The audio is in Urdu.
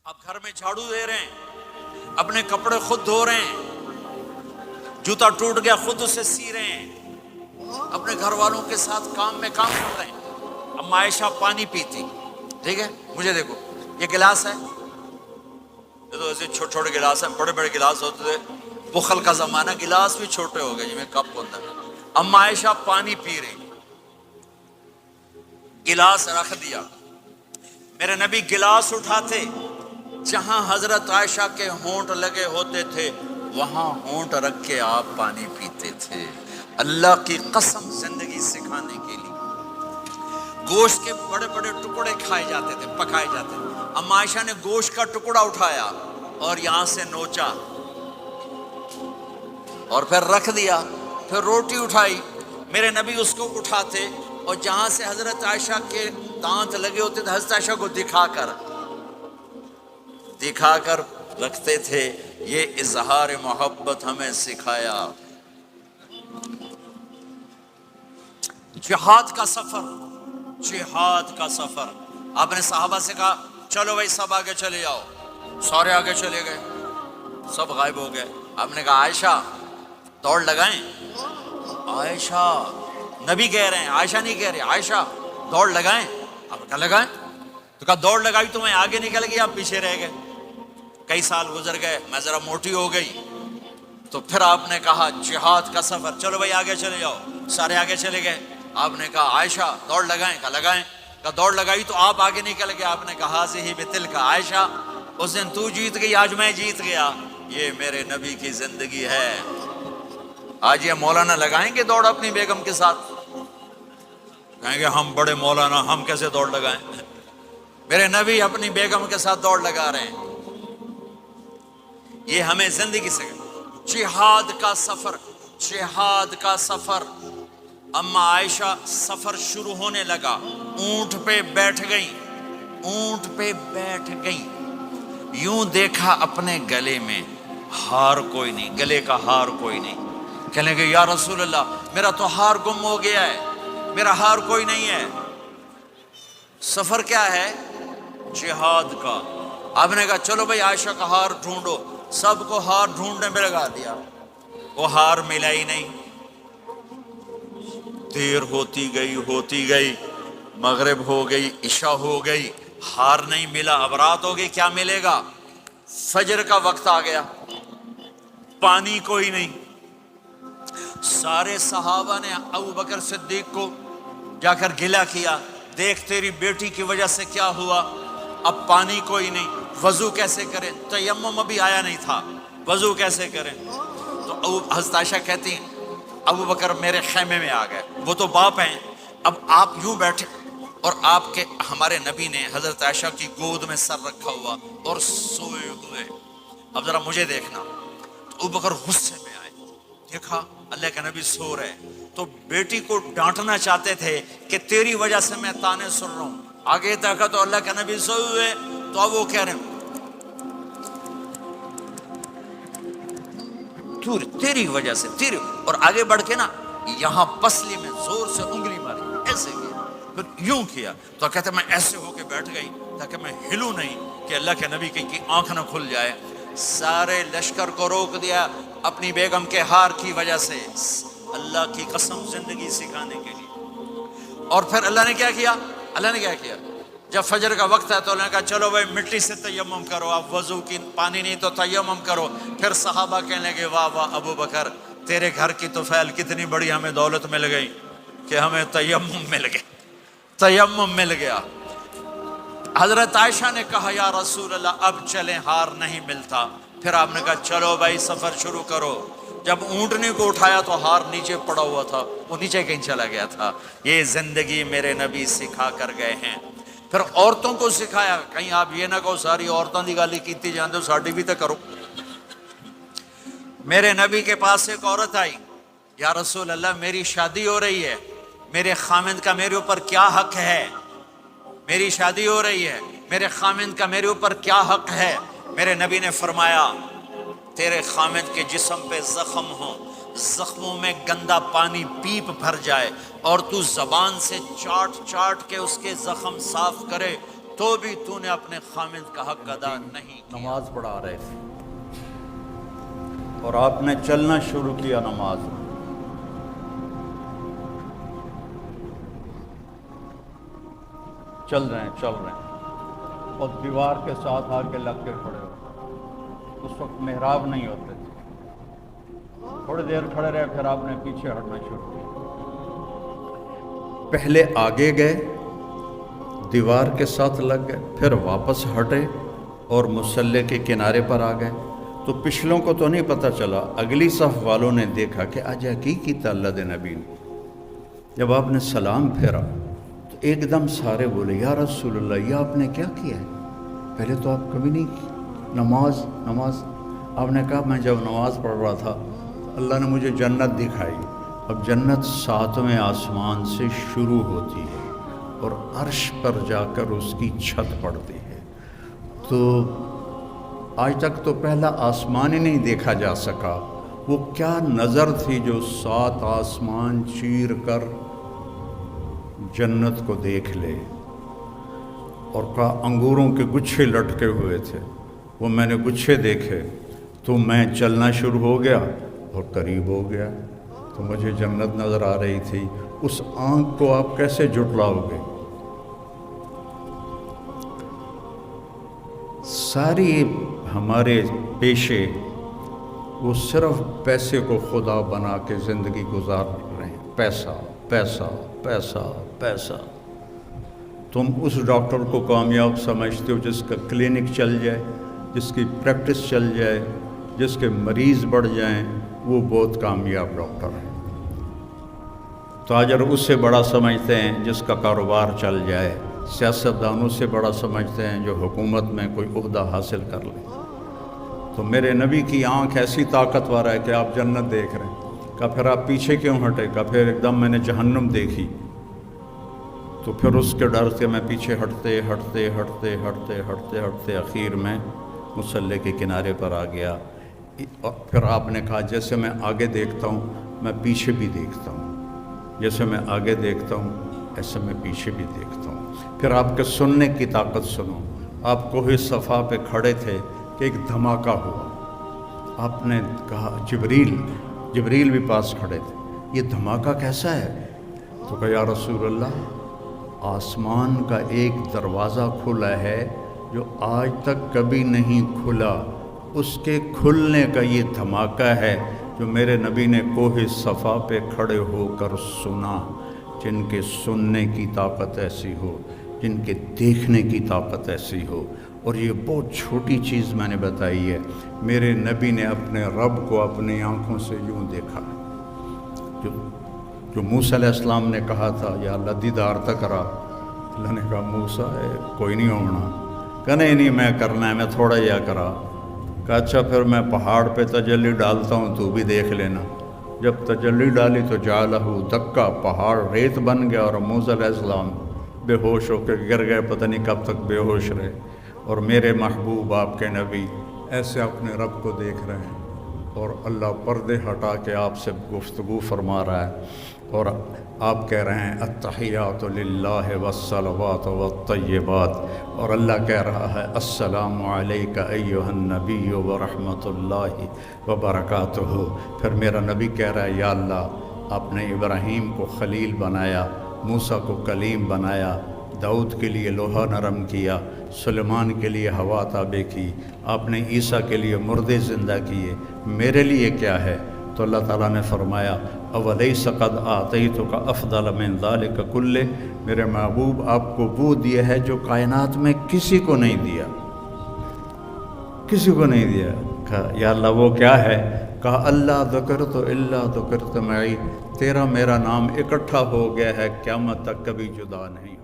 اب گھر میں جھاڑو دے رہے ہیں، اپنے کپڑے خود دھو رہے ہیں، جوتا ٹوٹ گیا خود اسے سی رہے ہیں، اپنے گھر والوں کے ساتھ کام میں کام کر رہے ہیں۔ اب عائشہ پانی پیتی، ٹھیک ہے، مجھے دیکھو یہ گلاس ہے، یہ تو ایسے چھوٹے چھوٹے گلاس ہیں، بڑے بڑے گلاس ہوتے تھے، بخل کا زمانہ، گلاس بھی چھوٹے ہو گئے جی میں کپ ہوتا ہے۔ اب عائشہ پانی پی رہی، گلاس رکھ دیا، میرے نبی گلاس اٹھاتے، جہاں حضرت عائشہ کے ہونٹ لگے ہوتے تھے وہاں ہونٹ رکھ کے آپ پانی پیتے تھے۔ اللہ کی قسم، زندگی سکھانے کے لیے گوشت کے بڑے بڑے ٹکڑے کھائے جاتے تھے، پکائے جاتے تھے۔ اما عائشہ نے گوشت کا ٹکڑا اٹھایا اور یہاں سے نوچا اور پھر رکھ دیا، پھر روٹی اٹھائی، میرے نبی اس کو اٹھاتے اور جہاں سے حضرت عائشہ کے دانت لگے ہوتے تھے حضرت عائشہ کو دکھا کر رکھتے تھے۔ یہ اظہار محبت ہمیں سکھایا۔ جہاد کا سفر، جہاد کا سفر، آپ نے صحابہ سے کہا چلو بھائی سب آگے چلے جاؤ، سارے آگے چلے گئے، سب غائب ہو گئے۔ آپ نے کہا عائشہ دوڑ لگائیں، عائشہ، نبی کہہ رہے ہیں، عائشہ نہیں کہہ رہے، عائشہ دوڑ لگائیں۔ آپ کہا لگائیں، تو کہا دوڑ لگائی تو میں آگے نکل گئی، آپ پیچھے رہ گئے۔ کئی سال گزر گئے، میں ذرا موٹی ہو گئی، تو پھر آپ نے کہا جہاد کا سفر، چلو بھائی آگے چلے جاؤ، سارے آگے چلے گئے۔ آپ نے کہا عائشہ دوڑ لگائیں، کہا لگائیں، کہا دوڑ لگائی تو آپ آگے نکل گئے۔ آپ نے کہا حاذہ بتلک، عائشہ اس دن تو جیت گئی، آج میں جیت گیا۔ یہ میرے نبی کی زندگی ہے۔ آج یہ مولانا لگائیں گے دوڑ اپنی بیگم کے ساتھ؟ کہیں گے ہم بڑے مولانا، ہم کیسے دوڑ لگائیں؟ میرے نبی اپنی بیگم کے ساتھ دوڑ لگا رہے ہیں۔ یہ ہمیں زندگی سے جہاد کا سفر، جہاد کا سفر۔ اما عائشہ سفر شروع ہونے لگا، اونٹ پہ بیٹھ گئی، اونٹ پہ بیٹھ گئی، یوں دیکھا اپنے گلے میں ہار کوئی نہیں، گلے کا ہار کوئی نہیں۔ کہنے لگے یا رسول اللہ میرا تو ہار گم ہو گیا ہے، میرا ہار کوئی نہیں ہے۔ سفر کیا ہے؟ جہاد کا۔ آپ نے کہا چلو بھائی عائشہ کا ہار ڈھونڈو، سب کو ہار ڈھونڈنے میں لگا دیا، وہ ہار ملا ہی نہیں۔ دیر ہوتی گئی، مغرب ہو گئی، عشاء ہو گئی، ہار نہیں ملا، اب رات ہو گئی، کیا ملے گا؟ فجر کا وقت آ گیا، پانی کوئی نہیں۔ سارے صحابہ نے ابو بکر صدیق کو جا کر گلہ کیا، دیکھ تیری بیٹی کی وجہ سے کیا ہوا، اب پانی کوئی نہیں، وضو کیسے کریں؟ تیمم ابھی آیا نہیں تھا، وضو کیسے کریں؟ تو حضرت عائشہ کہتی ہیں ابو بکر میرے خیمے میں آ گئے، وہ تو باپ ہیں، اب آپ یوں بیٹھے اور آپ کے ہمارے نبی نے حضرت عائشہ کی گود میں سر رکھا ہوا اور سوئے ہوئے، اب ذرا مجھے دیکھنا۔ تو ابو بکر غصے میں آئے، دیکھا اللہ کے نبی سو رہے، تو بیٹی کو ڈانٹنا چاہتے تھے کہ تیری وجہ سے میں تانے سن رہا ہوں، آگے دیکھا تو اللہ کے نبی سوئے ہوئے، تو اب وہ کہہ رہے ہیں تیری وجہ سے، تیری، اور آگے بڑھ کے نا یہاں پسلی میں زور سے انگلی ماری، ایسے کیا، پھر یوں کیا، تو کہتے میں ایسے ہو کے بیٹھ گئی تاکہ میں ہلوں نہیں کہ اللہ کے نبی کی آنکھ نہ کھل جائے۔ سارے لشکر کو روک دیا اپنی بیگم کے ہار کی وجہ سے، اللہ کی قسم زندگی سکھانے کے لیے۔ اور پھر اللہ نے کیا کیا؟ اللہ نے کیا کیا؟ جب فجر کا وقت ہے تو اللہ نے کہا چلو بھائی مٹی سے تیمم کرو، آپ وضو کی پانی نہیں تو تیمم کرو۔ پھر صحابہ کہنے لگے واہ واہ ابو بکر تیرے گھر کی تو فعل کتنی بڑی ہمیں دولت مل گئی کہ ہمیں تیمم مل گیا، تیمم مل گیا۔ حضرت عائشہ نے کہا یا رسول اللہ اب چلیں، ہار نہیں ملتا۔ پھر آپ نے کہا چلو بھائی سفر شروع کرو۔ جب اونٹنی کو اٹھایا تو ہار نیچے پڑا ہوا تھا، وہ نیچے کہیں چلا گیا تھا۔ یہ زندگی میرے نبی سکھا کر گئے ہیں۔ پھر عورتوں کو سکھایا، کہیں آپ یہ نہ کہو ساری عورتوں کی گل کیتی جاندے ہو، ساڈی بھی تو کرو۔ میرے نبی کے پاس ایک عورت آئی، یا رسول اللہ میری شادی ہو رہی ہے، میرے خامند کا میرے اوپر کیا حق ہے؟ میری شادی ہو رہی ہے، میرے خامند کا میرے اوپر کیا حق ہے؟ میرے نبی نے فرمایا تیرے خامند کے جسم پہ زخم ہو، زخموں میں گندا پانی پیپ بھر جائے اور تو زبان سے چاٹ چاٹ کے اس کے زخم صاف کرے تو بھی تو نے اپنے خامد کا حق ادا نہیں کیا۔ نماز پڑھا رہے تھے اور آپ نے چلنا شروع کیا نماز میں، چل رہے ہیں اور دیوار کے ساتھ آ کے لگ کے کھڑے ہو۔ اس وقت محراب نہیں ہوتے تھے، تھوڑی دیر کھڑے رہے، پھر آپ نے پیچھے ہٹنا شروع کیا۔ پہلے آگے گئے، دیوار کے ساتھ لگ گئے، پھر واپس ہٹے اور مصلی کے کنارے پر آ گئے۔ تو پچھلوں کو تو نہیں پتہ چلا، اگلی صف والوں نے دیکھا کہ آج حقیقی اللہ دے نبی نے۔ جب آپ نے سلام پھیرا تو ایک دم سارے بولے یا رسول اللہ، یہ آپ نے کیا کیا ہے؟ پہلے تو آپ کبھی نہیں کی نماز۔ آپ نے کہا میں جب نماز پڑھ رہا تھا اللہ نے مجھے جنت دکھائی۔ اب جنت 7ویں آسمان سے شروع ہوتی ہے اور عرش پر جا کر اس کی چھت پڑتی ہے۔ تو آج تک تو پہلا آسمان ہی نہیں دیکھا جا سکا۔ وہ کیا نظر تھی جو 7 آسمان چیر کر جنت کو دیکھ لے۔ اور کہا انگوروں کے گچھے لٹکے ہوئے تھے، وہ میں نے گچھے دیکھے تو میں چلنا شروع ہو گیا اور قریب ہو گیا، تو مجھے جنت نظر آ رہی تھی۔ اس آنکھ کو آپ کیسے جھٹلاؤ گے؟ ساری ہمارے پیشے وہ صرف پیسے کو خدا بنا کے زندگی گزار رہے ہیں۔ پیسہ پیسہ پیسہ پیسہ۔ تم اس ڈاکٹر کو کامیاب سمجھتے ہو جس کا کلینک چل جائے، جس کی پریکٹس چل جائے، جس کے مریض بڑھ جائیں، وہ بہت کامیاب ڈاکٹر ہے۔ تاجر اس سے بڑا سمجھتے ہیں جس کا کاروبار چل جائے، سیاستدانوں سے بڑا سمجھتے ہیں جو حکومت میں کوئی عہدہ حاصل کر لے۔ تو میرے نبی کی آنکھ ایسی طاقتور ہے کہ آپ جنت دیکھ رہے ہیں۔ کہا پھر آپ پیچھے کیوں ہٹے؟ کہا پھر ایک دم میں نے جہنم دیکھی، تو پھر اس کے ڈر سے میں پیچھے ہٹتے ہٹتے ہٹتے ہٹتے ہٹتے ہٹتے اخیر میں مصلی کے کنارے پر آ گیا۔ اور پھر آپ نے کہا جیسے میں آگے دیکھتا ہوں میں پیچھے بھی دیکھتا ہوں، جیسے میں آگے دیکھتا ہوں ایسے میں پیچھے بھی دیکھتا ہوں۔ پھر آپ کے سننے کی طاقت سنو۔ آپ کوہ صفا پہ کھڑے تھے کہ ایک دھماکہ ہوا۔ آپ نے کہا جبریل بھی پاس کھڑے تھے، یہ دھماکہ کیسا ہے؟ تو کہا یا رسول اللہ، آسمان کا ایک دروازہ کھلا ہے جو آج تک کبھی نہیں کھلا، اس کے کھلنے کا یہ دھماکہ ہے جو میرے نبی نے کوہ صفا پہ کھڑے ہو کر سنا۔ جن کے سننے کی طاقت ایسی ہو، جن کے دیکھنے کی طاقت ایسی ہو۔ اور یہ بہت چھوٹی چیز میں نے بتائی ہے، میرے نبی نے اپنے رب کو اپنی آنکھوں سے یوں دیکھا، جو موسیٰ علیہ السلام نے کہا تھا یا اللہ دیدار تک کرا۔ اللہ نے کہا موسیٰ کوئی نہیں ہونا، کہا نہیں میں کرنا ہے، میں تھوڑا یا کرا۔ کہا اچھا پھر میں پہاڑ پہ تجلی ڈالتا ہوں تو بھی دیکھ لینا۔ جب تجلی ڈالی تو جعلہ دکا، پہاڑ ریت بن گیا اور موسیٰ علیہ السلام بے ہوش ہو کے گر گئے، پتہ نہیں کب تک بے ہوش رہے۔ اور میرے محبوب آپ کے نبی ایسے اپنے رب کو دیکھ رہے ہیں اور اللہ پردے ہٹا کے آپ سے گفتگو فرما رہا ہے، اور آپ کہہ رہے ہیں التحیات للہ والصلوات والطیبات، اور اللہ کہہ رہا ہے السلام علیک ایھا النبی ورحمۃ اللہ وبرکاتہ۔ پھر میرا نبی کہہ رہا ہے یا اللہ، آپ نے ابراہیم کو خلیل بنایا، موسیٰ کو کلیم بنایا، داؤد کے لیے لوہا نرم کیا، سلیمان کے لیے ہوا تابع کی، آپ نے عیسیٰ کے لیے مردے زندہ کیے، میرے لیے کیا ہے؟ تو اللہ تعالیٰ نے فرمایا اولیس قد آتیتک افضل من ذلک کلہ، میرے محبوب آپ کو وہ دیا ہے جو کائنات میں کسی کو نہیں دیا، کسی کو نہیں دیا۔ کہا یا اللہ وہ کیا ہے؟ کہا اللہ ذکرت الا ذکرت معی، تیرا میرا نام اکٹھا ہو گیا ہے، قیامت تک کبھی جدا نہیں۔